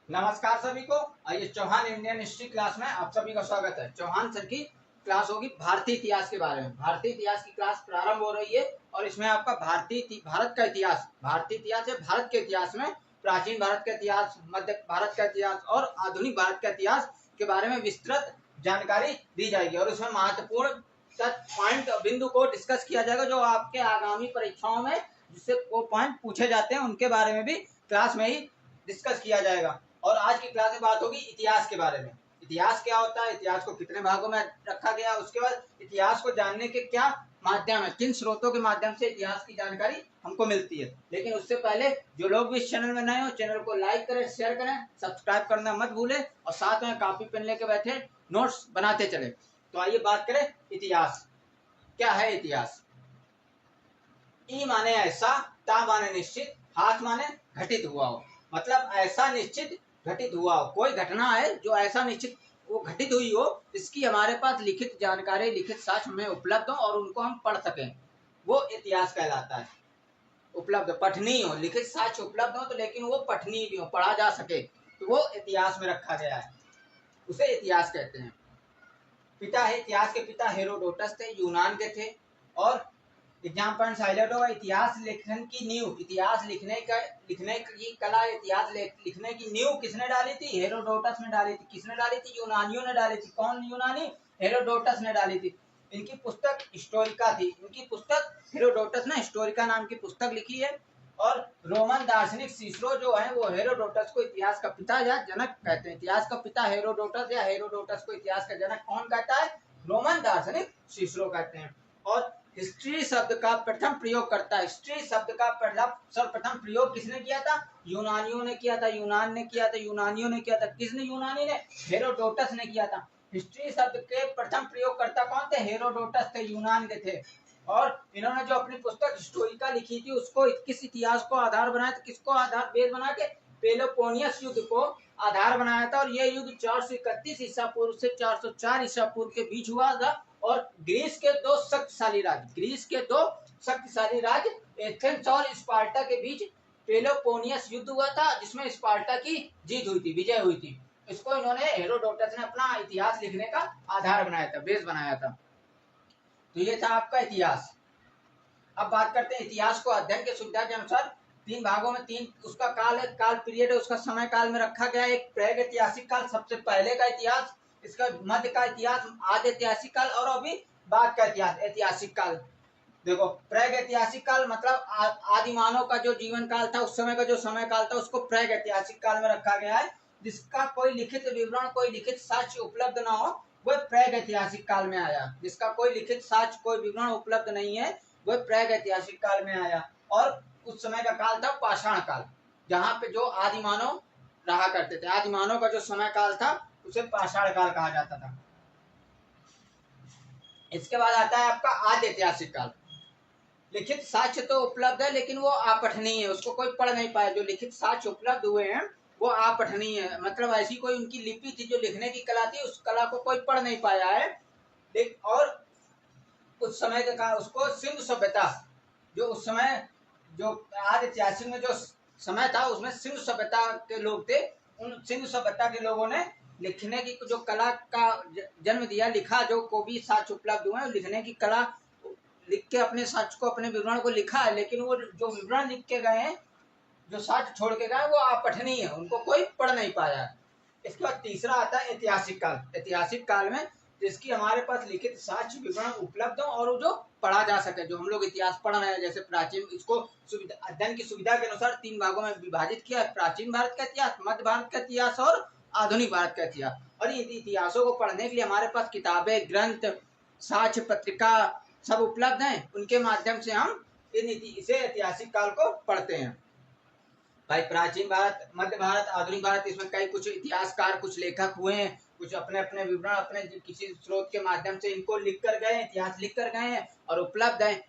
नमस्कार सभी को। आइए चौहान इंडियन हिस्ट्री क्लास में आप सभी का स्वागत है। चौहान सर की क्लास होगी भारतीय इतिहास के बारे में। भारतीय इतिहास की क्लास प्रारंभ हो रही है और इसमें आपका भारत का इतिहास, भारतीय इतिहास है भारत के इतिहास में प्राचीन भारत का इतिहास, मध्य भारत का इतिहास और आधुनिक भारत का इतिहास के बारे में विस्तृत जानकारी दी जाएगी और उसमें महत्वपूर्ण पॉइंट बिंदु को डिस्कस किया जाएगा जो आपके आगामी परीक्षाओं में जिससे वो पॉइंट पूछे जाते हैं उनके बारे में भी क्लास में ही डिस्कस किया जाएगा। और आज की क्लास में बात होगी इतिहास के बारे में। इतिहास क्या होता है, इतिहास को कितने भागों में रखा गया, उसके बाद इतिहास को जानने के क्या माध्यम है, किन स्रोतों के माध्यम से इतिहास की जानकारी हमको मिलती है। लेकिन उससे पहले जो लोग भी इस चैनल में नए हो, चैनल को लाइक करें, शेयर करें, सब्सक्राइब करना मत भूलें और साथ में कॉपी पेन लेके बैठे नोट्स बनाते चले। तो आइए बात करें इतिहास। क्या है इतिहास? ई माने ऐसा, ता माने निश्चित, हाथ माने घटित हुआ हो। मतलब ऐसा निश्चित घटित हुआ हो, कोई घटना है जो ऐसा निश्चित वो घटित हुई हो, इसकी हमारे पास लिखित जानकारी, लिखित साक्ष्य में उपलब्ध हो और उनको हम पढ़ सकें, वो इतिहास कहलाता है। उपलब्ध पठनीय हो, लिखित साक्ष्य उपलब्ध हो तो लेकिन वो पठनीय भी हो, पढ़ा जा सके, तो वो इतिहास में रखा गया है, उसे इतिहास कहते हैं। पिता है इतिहास के पिता हेरोडोटस थे, यूनान के थे। और एग्जाम पॉइंट हाईलाइट होगा। इतिहास लेखन की नींव, इतिहास लिखने की कला, इतिहास लिखने की नींव किसने डाली थी? हेरोडोटस ने डाली थी। किसने डाली थी? यूनानियों ने डाली थी। कौन यूनानी? हेरोडोटस ने डाली थी। इनकी पुस्तक हिस्टोरिका थी। इनकी पुस्तक हेरोडोटस ने हिस्टोरिका नाम की पुस्तक लिखी है। और रोमन दार्शनिक सीसरो जो है वो हेरोडोटस को इतिहास का पिता या जनक कहते हैं। इतिहास का पिता हेरोडोटस या हेरोडोटस को इतिहास का जनक कौन कहता है? रोमन दार्शनिक सीसरो कहते हैं। और हिस्ट्री शब्द का प्रथम प्रयोग करता है। हिस्ट्री शब्द का सर्वप्रथम प्रयोग किसने किया था? यूनानियों ने किया था। यूनान ने किया था, यूनानियों ने किया था। किसने? यूनानी ने, हेरोडोटस ने किया था। हिस्ट्री शब्द के प्रथम प्रयोगकर्ता कौन थे? हेरोडोटस थे, यूनान के थे। और इन्होंने जो अपनी पुस्तक हिस्टोरिका लिखी थी उसको किस इतिहास को आधार बनाया था? किसको आधार बेस बना के? पेलोपोनियस युद्ध को आधार बनाया था। और ये युद्ध 431 ईसा पूर्व से 404 ईसा पूर्व के बीच हुआ था। और ग्रीस के दो शक्तिशाली राज्य एथेंस और स्पार्टा के बीच पेलोपोनियस युद्ध हुआ था, जिसमें स्पार्टा की जीत हुई थी, विजय हुई थी। इसको इन्होंने, हेरोडोटस ने अपना इतिहास लिखने का आधार बनाया था, बेस बनाया था। तो ये था आपका इतिहास। अब बात करते हैं इतिहास को अध्ययन की सुविधा के अनुसार तीन भागों में, तीन उसका काल है, काल पीरियड है, उसका समय काल में रखा गया है। एक प्राग ऐतिहासिक काल, सबसे पहले का इतिहास, इसका मध्य का इतिहास, आदि ऐतिहासिक काल और अभी बाद का इतिहास, ऐतिहासिक काल। देखो, प्राग ऐतिहासिक काल मतलब आदि मानव का जो जीवन काल था, उस समय का जो समय काल था, उसको प्राग ऐतिहासिक काल में रखा गया है। जिसका कोई लिखित विवरण, कोई लिखित साक्ष्य उपलब्ध ना हो, वह प्राग ऐतिहासिक काल में आया। जिसका कोई लिखित साक्ष्य, कोई विवरण उपलब्ध नहीं है, वह प्राग ऐतिहासिक काल में आया। और उस समय का काल था पाषाण काल, जहाँ पे जो आदि मानव रहा करते थे। आदि मानव का जो समय काल था उसे पाषाण काल कहा जाता था। इसके बाद आता है आपका आदि ऐतिहासिक काल। लिखित साक्ष्य तो उपलब्ध है लेकिन वो अपठनीय है, उसको कोई पढ़ नहीं पाया। जो लिखित साक्ष्य उपलब्ध हुए हैं वो अपठनीय है, मतलब ऐसी कोई उनकी लिपि थी, जो लिखने की कला थी, उस कला को कोई पढ़ नहीं पाया है। और उस समय का उसको सिंधु सभ्यता, जो उस समय जो आदि ऐतिहासिक में जो समय था उसमें सिंधु सभ्यता के लोग थे। उन सिंधु सभ्यता के लोगों ने लिखने की जो कला का जन्म दिया, लिखा, जो को भी साक्ष्य उपलब्ध हुए, लिखने की कला लिख के अपने साक्ष्य को, अपने विवरण को लिखा है। लेकिन वो जो विवरण लिख के गए हैं, जो साक्ष्य छोड़ के गए, वो अपठनीय है, उनको कोई पढ़ नहीं पाया। इसके बाद तीसरा आता है ऐतिहासिक काल। ऐतिहासिक काल में जिसकी हमारे पास लिखित साक्ष्य विवरण उपलब्ध हो और जो पढ़ा जा सके, जो हम लोग इतिहास पढ़ रहे हैं, जैसे प्राचीन, इसको अध्ययन की सुविधा के अनुसार तीन भागों में विभाजित किया है: प्राचीन भारत का इतिहास, मध्य भारत का इतिहास और आधुनिक भारत का इतिहास। और इन इतिहासों को पढ़ने के लिए हमारे पास किताबें, ग्रंथ, साक्ष्य पत्रिका सब उपलब्ध हैं। उनके माध्यम से हम इसे ऐतिहासिक काल को पढ़ते हैं। भाई, प्राचीन भारत, मध्य भारत, आधुनिक भारत, इसमें कई कुछ इतिहासकार, कुछ लेखक हुए हैं, कुछ अपने अपने विवरण अपने किसी स्रोत के माध्यम से इनको लिख कर गए, इतिहास लिख कर गए हैं और उपलब्ध हैं।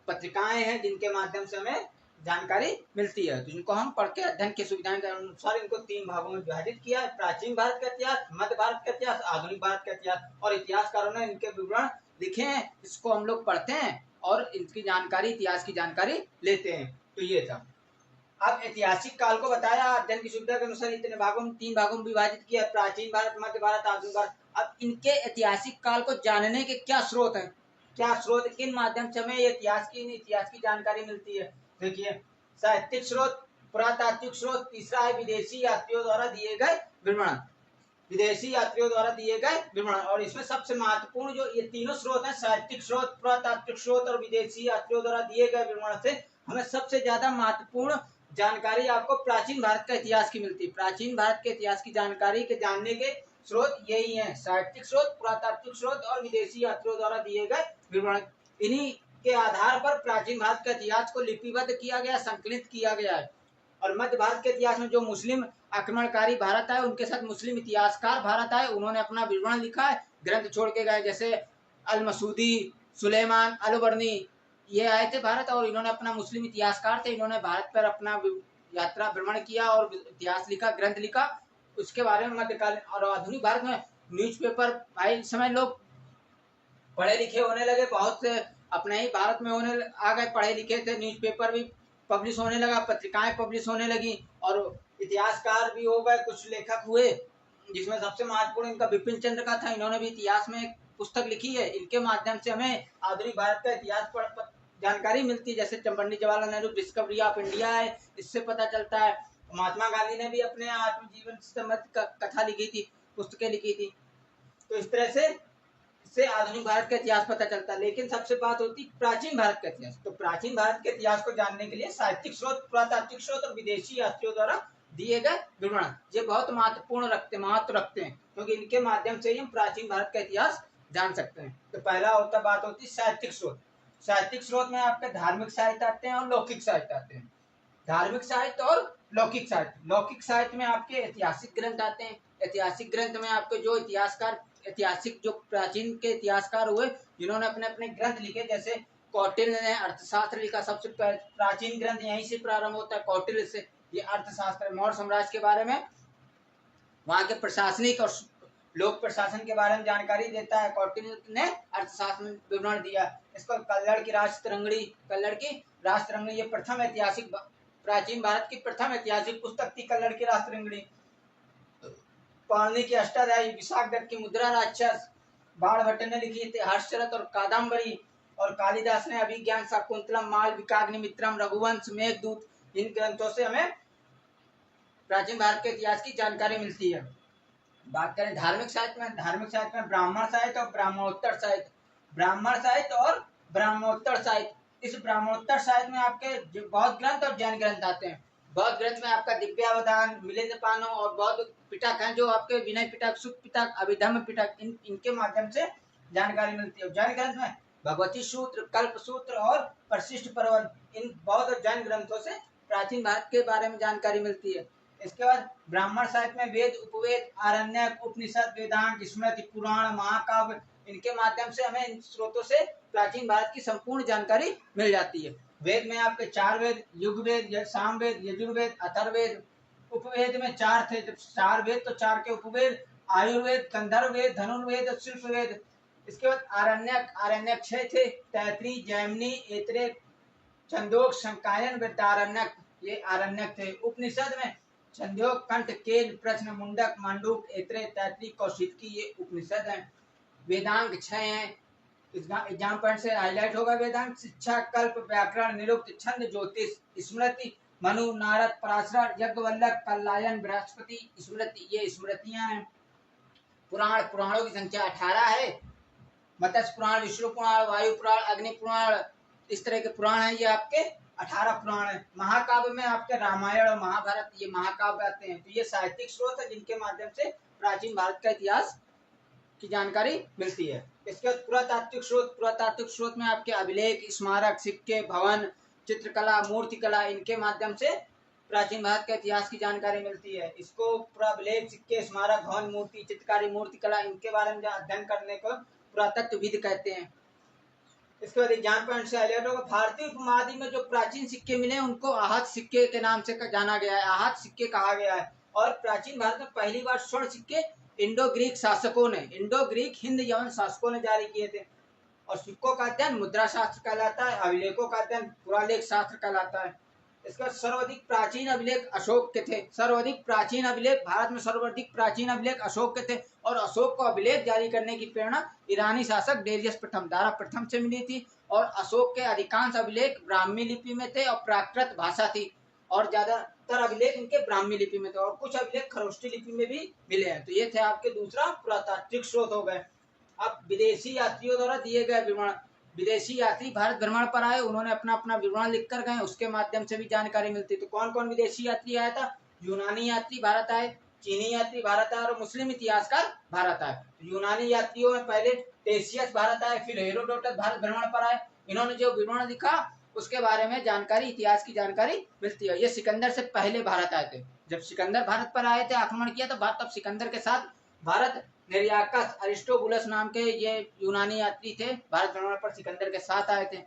पत्रिकाएं हैं जिनके माध्यम से हमें जानकारी मिलती है, तो जिनको हम पढ़ के अध्ययन की सुविधाएं के अनुसार इनको तीन भागों में विभाजित किया है: प्राचीन भारत का इतिहास, मध्य भारत का इतिहास, आधुनिक भारत का इतिहास। और इतिहासकारों ने इनके विवरण लिखे हैं, इसको हम लोग पढ़ते हैं और इनकी जानकारी, इतिहास की जानकारी लेते हैं। तो ये था। अब ऐतिहासिक काल को बताया, अध्ययन की सुविधा के अनुसार इतने भागों में, 3 भागों में विभाजित किया, प्राचीन भारत, मध्य भारत, आधुनिक भारत। अब इनके ऐतिहासिक काल को जानने के क्या स्रोत हैं, क्या स्रोत, किन माध्यम से हमें इतिहास की जानकारी मिलती है? देखिए, साहित्यिक स्रोत, पुरातात्विक स्रोत, तीसरा है विदेशी यात्रियों द्वारा दिए गए विवरण, विदेशी यात्रियों द्वारा दिए गए विवरण। और इसमें सबसे महत्वपूर्ण जो ये तीनों स्रोत हैं, साहित्यिक स्रोत, पुरातात्विक स्रोत और विदेशी यात्रियों द्वारा दिए गए विवरण से हमें सबसे ज्यादा महत्वपूर्ण जानकारी आपको प्राचीन भारत का इतिहास की मिलती है। प्राचीन भारत के इतिहास की जानकारी के जानने के स्रोत यही हैं, साहित्यिक स्रोत, पुरातात्विक स्रोत और विदेशी यात्रियों द्वारा दिए गए विवरण। इन्हीं के आधार पर प्राचीन भारत के इतिहास को लिपिबद्ध किया गया, संकलित किया गया है। और मध्य भारत के इतिहास में जो मुस्लिम आक्रमणकारी भारत आए, उनके साथ मुस्लिम इतिहासकार भारत आए, उन्होंने अपना विवरण लिखा है, ग्रंथ छोड़ के गए, जैसे अल मसूदी, सुलेमान अल बर्नी, ये आए थे भारत और इन्होंने अपना, मुस्लिम इतिहासकार थे, इन्होंने भारत पर अपना यात्रा भ्रमण किया और इतिहास लिखा, ग्रंथ लिखा उसके बारे में मध्यकालीन। और आधुनिक भारत में न्यूज़पेपर भाई, इस समय लोग पढ़े लिखे होने लगे, बहुत से अपने ही भारत में होने आ गए, पढ़े लिखे थे, न्यूज़पेपर भी पब्लिश होने लगा, पत्रिकाएं पब्लिश होने लगी और इतिहासकार भी हो गए, कुछ लेखक हुए, जिसमें सबसे महत्वपूर्ण इनका बिपिन चंद्र का था। इन्होंने भी इतिहास में एक पुस्तक लिखी है, इनके माध्यम से हमें आधुनिक भारत का इतिहास पर जानकारी मिलती है। जैसे Pandit Jawaharlal Nehru Discovery of India है, इससे पता चलता है। महात्मा गांधी ने भी अपने आत्मजीवन से संबंधित कथा लिखी थी, पुस्तकें लिखी थी। तो इस तरह से आधुनिक भारत का इतिहास पता चलता है। लेकिन सबसे बात होती प्राचीन भारत का इतिहास, तो प्राचीन भारत के इतिहास को जानने के लिए साहित्यिक स्रोत, पुरातात्विक स्रोत और विदेशी यात्रियों द्वारा दिए गए विवरण ये बहुत महत्व रखते हैं, क्योंकि इनके माध्यम से ही हम प्राचीन भारत का इतिहास जान सकते हैं। तो पहला बात होती है साहित्यिक स्रोत। साहित्यिक स्रोत में आपके धार्मिक साहित्य आते हैं और लौकिक साहित्य आते हैं। धार्मिक साहित्य और लौकिक साहित्य, लौकिक साहित्य में आपके ऐतिहासिक ग्रंथ आते हैं। ऐतिहासिक ग्रंथ में आपके जो इतिहासकार, ऐतिहासिक जो प्राचीन के इतिहासकार हुए, जिन्होंने अपने अपने ग्रंथ लिखे, जैसे कौटिल्य ने अर्थशास्त्र लिखा, सबसे प्राचीन ग्रंथ यहीं से प्रारंभ होता है, कौटिल्य से। ये अर्थशास्त्र मौर्य साम्राज्य के बारे में, वहां के प्रशासनिक और लोक प्रशासन के बारे में जानकारी देता है। कौटिल्य ने अर्थशास्त्र में विवरण दिया। इसको कल्लड़ की राष्ट्रंगणी, ये प्रथम ऐतिहासिक, प्राचीन भारत की प्रथम ऐतिहासिक पुस्तक थी कल्लड़ की राष्ट्रंगणी। पाणिनि की अष्टाध्यायी, विशाखदत्त की मुद्रा राक्षस, बाणभट्ट ने लिखी थी हर्षरथ और कादम्बरी, और कालिदास ने अभिज्ञान शाकुंतलम, मालविकाग्निमित्रम, रघुवंश, मेघदूत, इन ग्रंथों से हमें प्राचीन भारत के इतिहास की जानकारी मिलती है। बात करें धार्मिक साहित्य में, धार्मिक साहित्य में ब्राह्मण साहित्य और ब्राह्मणोत्तर साहित्य, ब्राह्मण साहित्य और ब्राह्मणोत्तर साहित्य। इस ब्राह्मणोत्तर साहित्य में आपके बौद्ध ग्रंथ और जैन ग्रंथ आते हैं। बौद्ध ग्रंथ में आपका दिव्यावधान, मिलिंद पानो और बौद्ध पिटक हैं, जो आपके विनय पिटक, सुख पिटक, अभिधम्म पिटक, इनके माध्यम से जानकारी मिलती है। जैन ग्रंथ में भगवती सूत्र, कल्प सूत्र और परिशिष्ट पर्वन, इन बौद्ध और जैन ग्रंथों से प्राचीन भारत के बारे में जानकारी मिलती है। इसके बाद ब्राह्मण साहित्य में वेद, उपवेद, आरण्यक, उपनिषद, वेदांत, स्मृति, पुराण, महाकाव्य, इनके माध्यम से हमें इन स्रोतों से प्राचीन भारत की संपूर्ण जानकारी मिल जाती है। वेद में आपके 4 वेद, युगवेद, सामवेद, यजुर्वेद, अथर्ववेद। उपवेद में 4 थे, जब 4 वेद तो 4 के उपवेद, आयुर्वेद, गंधर्ववेद, धनुर्वेद और शिल्पवेद। इसके बाद आरण्यक 6 थे, तैतृ, जैमिनी, ऐतरेय, छंदोक, संकायन, वृद्धारण्यक, ये आरण्यक थे। उपनिषद में छंदोक, कंठ, केन, प्रश्न, मुंडक, मांडूक, ऐतरेय, तैतृय, कौशिकी, ये उपनिषद हैं। वेदांग 6 हैं, एग्जाम पॉइंट से हाईलाइट होगा। वेदांग शिक्षा, कल्प, व्याकरण, निरुक्त, छंद, ज्योतिष, स्मृति, मनु, नारद, पराशर, यज्ञवल्लभ, कल्लायन, बृहस्पति, स्मृति, ये स्मृतियां हैं। पुराणों की संख्या 18 है। मत्स्य पुराण, विष्णु पुराण, वायु पुराण, अग्नि पुराण, इस तरह के पुराण है, ये आपके 18 पुराण है। महाकाव्य में आपके रामायण और महाभारत, ये महाकाव्य आते हैं। तो ये साहित्यिक स्रोत है जिनके माध्यम से प्राचीन भारत का इतिहास की जानकारी मिलती है। इसके बाद पुरातात्विक स्रोत में आपके अभिलेख, स्मारक, सिक्के, भवन, चित्रकला, मूर्तिकला, इनके माध्यम से प्राचीन भारत के इतिहास की जानकारी मिलती है। इसको पुराभिलेख, सिक्के, स्मारक, भवन, मूर्ति, चित्रकारी, मूर्तिकला, इनके बारे में अध्ययन करने को पुरातत्वविद कहते हैं। इसके बाद एग्जाम पॉइंट से हाईलाइट होगा। भारतीय उपमहाद्वीप में जो प्राचीन सिक्के मिले उनको आहत सिक्के के नाम से जाना गया है, आहत सिक्के कहा गया है। और प्राचीन भारत में पहली बार स्वर्ण सिक्के इंडो ग्रीक शासकों ने, इंडो ग्रीक हिंद यवन शासकों ने जारी किए थे। और सिक्कों का अध्ययन मुद्रा शास्त्र कहलाता है, अभिलेखों का अध्ययन पुरालेख शास्त्र कहलाता है। इसका सर्वाधिक प्राचीन अभिलेख अशोक के थे। सर्वाधिक प्राचीन अभिलेख, भारत में सर्वाधिक प्राचीन अभिलेख अशोक के थे और अशोक को अभिलेख जारी करने की प्रेरणा ईरानी शासक डेरियस प्रथम, दारा प्रथम से मिली थी। और अशोक के अधिकांश अभिलेख ब्राह्मी लिपि में थे और प्राकृत भाषा थी और ज्यादातर अभिलेख इनके ब्राह्मी लिपि में थे और कुछ अभिलेख खरोष्टी लिपि में भी मिले हैं। तो ये थे आपके दूसरा पुरातात्विक स्रोत हो गए। अब विदेशी यात्रियों द्वारा दिए गए विवरण, विदेशी यात्री भारत भ्रमण पर आए, उन्होंने अपना अपना विवरण लिख कर गए, उसके माध्यम से भी जानकारी मिलती। तो कौन कौन विदेशी यात्री आया था? यूनानी यात्री भारत आए, चीनी यात्री भारत आए और मुस्लिम इतिहासकार भारत आए। तो यूनानी यात्रियों में पहले टेसियस भारत आए, फिर हेरोडोटस भारत भ्रमण पर आए। इन्होंने जो विवरण लिखा उसके बारे में जानकारी, इतिहास की जानकारी मिलती है। ये सिकंदर से पहले भारत आए थे। जब सिकंदर भारत पर आए थे, आक्रमण किया था, तब सिकंदर के साथ भारत निरियाकस अरिस्टोबुलस नाम के ये यूनानी यात्री थे, भारत भ्रमण पर सिकंदर के साथ आए थे।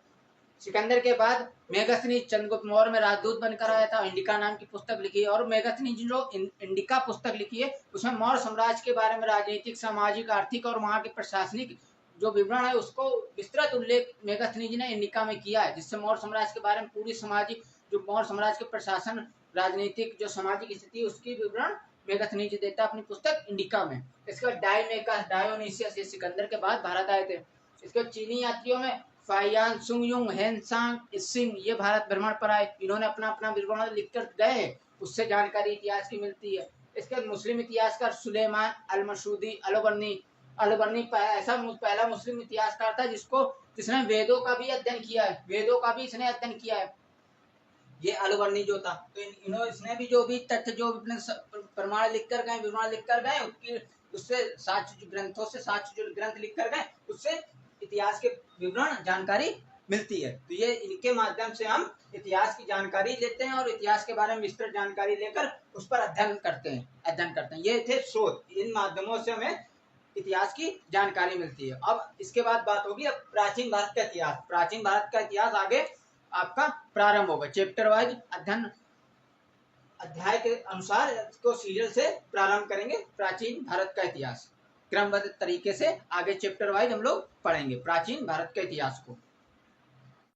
सिकंदर के बाद मेगस्थनीज चंद्रगुप्त मौर्य में राजदूत बनकर आया था, इंडिका नाम की पुस्तक लिखी है। और मेगस्थनीज जो इंडिका पुस्तक लिखी है उसमें मौर्य साम्राज्य के बारे में राजनीतिक, सामाजिक, आर्थिक और वहाँ के प्रशासनिक जो विवरण है उसको विस्तृत उल्लेख मेगस्थनीज ने इंडिका में किया है, जिससे मौर्य साम्राज्य के बारे में पूरी सामाजिक, जो मौर्य साम्राज्य के प्रशासन, राजनीतिक, जो सामाजिक स्थिति उसकी विवरण मेगस्थनीज देता है अपनी पुस्तक इंडिका में। इसका डायमेकस, डायोनिसियस ये सिकंदर के बाद भारत आए थे। इसके चीनी यात्रियों में फाइयान सुंगयुंग, हेनसांग, इसिंग ये भारत भ्रमण पर आए। इन्होंने अपना अपना विवरण लिखकर गए, उससे जानकारी इतिहास की मिलती है। इसके मुस्लिम इतिहासकार सुलेमान अल मसूदी अलबर्नी ऐसा पहला मुस्लिम इतिहासकार था जिसने वेदों का भी अध्ययन किया है, वेदों का भी इसने अध्ययन किया है, ये अलबर्नी जो था। तो इसने भी जो भी तथ्य, जो अपने प्रमाण लिख कर गए, विवरण लिख कर गए, उससे साक्ष्य ग्रंथों से, साक्ष्य जो ग्रंथ लिख कर गए उससे इतिहास के विवरण, जानकारी मिलती है। तो ये इनके माध्यम से हम इतिहास की जानकारी लेते हैं और इतिहास के बारे में विस्तृत जानकारी लेकर उस पर अध्ययन करते हैं। ये थे स्रोत, इन माध्यमों से हमें इतिहास की जानकारी मिलती है। अब इसके बाद बात होगी अब प्राचीन भारत का इतिहास। प्राचीन भारत का इतिहास आगे आपका प्रारंभ होगा, चैप्टर वाइज अध्ययन, अध्याय के अनुसार इसको सीरियल से प्रारंभ करेंगे। प्राचीन भारत का इतिहास क्रमबद्ध तरीके से आगे चैप्टर वाइज हम लोग पढ़ेंगे प्राचीन भारत के इतिहास को।